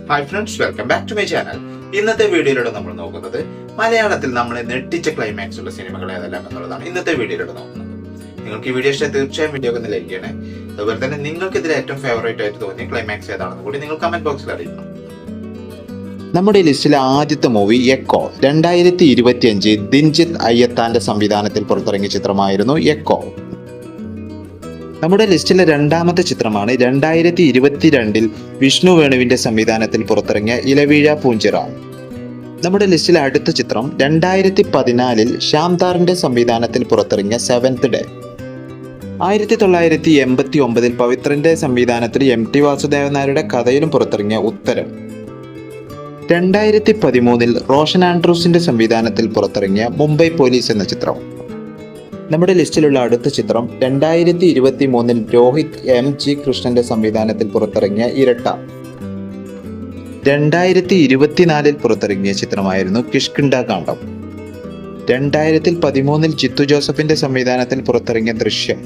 Hi friends, welcome back to my channel. ഇന്നത്തെ വീഡിയോയിലൂടെ നമ്മൾ നോക്കുന്നത് മലയാളത്തിൽ നമ്മളെ നെട്ടിച്ച ക്ലൈമാക്സ് ഉള്ള സിനിമകൾ ഏതെല്ലാം എന്നുള്ളതാണ് ഇന്നത്തെ വീഡിയോയിലൂടെ നോക്കുന്നത്. നിങ്ങൾക്ക് ഈ വീഡിയോ ഇഷ്ടമായി തീർച്ചയായും വീഡിയോ ഒന്ന് ലൈക്ക് ചെയ്യണേ. അതുപോലെ തന്നെ നിങ്ങൾക്ക് ഇതിൽ ഏറ്റവും ഫേവറേറ്റ് ആയിട്ട് തോന്നിയ ക്ലൈമാക്സ് ഏതാണെന്ന് കൂടി നിങ്ങൾ കമന്റ് ബോക്സിൽ അറിയിക്കണം. നമ്മുടെ ലിസ്റ്റിലെ ആദ്യത്തെ മൂവി എക്കോ 2025 ദിൻജിത്ത് അയ്യത്താന്റെ സംവിധാനത്തിൽ പുറത്തിറങ്ങിയ ചിത്രമായിരുന്നു എക്കോ. നമ്മുടെ ലിസ്റ്റിലെ രണ്ടാമത്തെ ചിത്രമാണ് 2022 വിഷ്ണു വേണുവിന്റെ സംവിധാനത്തിൽ പുറത്തിറങ്ങിയ ഇലവീഴ പൂഞ്ചിറ. നമ്മുടെ ലിസ്റ്റിലെ അടുത്ത ചിത്രം 2014 ശ്യാംദാറിന്റെ സംവിധാനത്തിൽ പുറത്തിറങ്ങിയ സെവൻത് ഡേ. 1989 പവിത്രന്റെ സംവിധാനത്തിൽ MT വാസുദേവൻ നായരുടെ കഥയിലും പുറത്തിറങ്ങിയ ഉത്തരം. 2013 റോഷൻ ആൻഡ്രൂസിന്റെ സംവിധാനത്തിൽ പുറത്തിറങ്ങിയ മുംബൈ പോലീസ് എന്ന ചിത്രം. നമ്മുടെ ലിസ്റ്റിലുള്ള അടുത്ത ചിത്രം 2023 രോഹിത് MG കൃഷ്ണന്റെ സംവിധാനത്തിൽ പുറത്തിറങ്ങിയ ഇരട്ട. 2024 പുറത്തിറങ്ങിയ ചിത്രമായിരുന്നു കിഷ്കിന്ധ കാണ്ഡം. 2013 ജിത്തു ജോസഫിന്റെ സംവിധാനത്തിൽ പുറത്തിറങ്ങിയ ദൃശ്യം.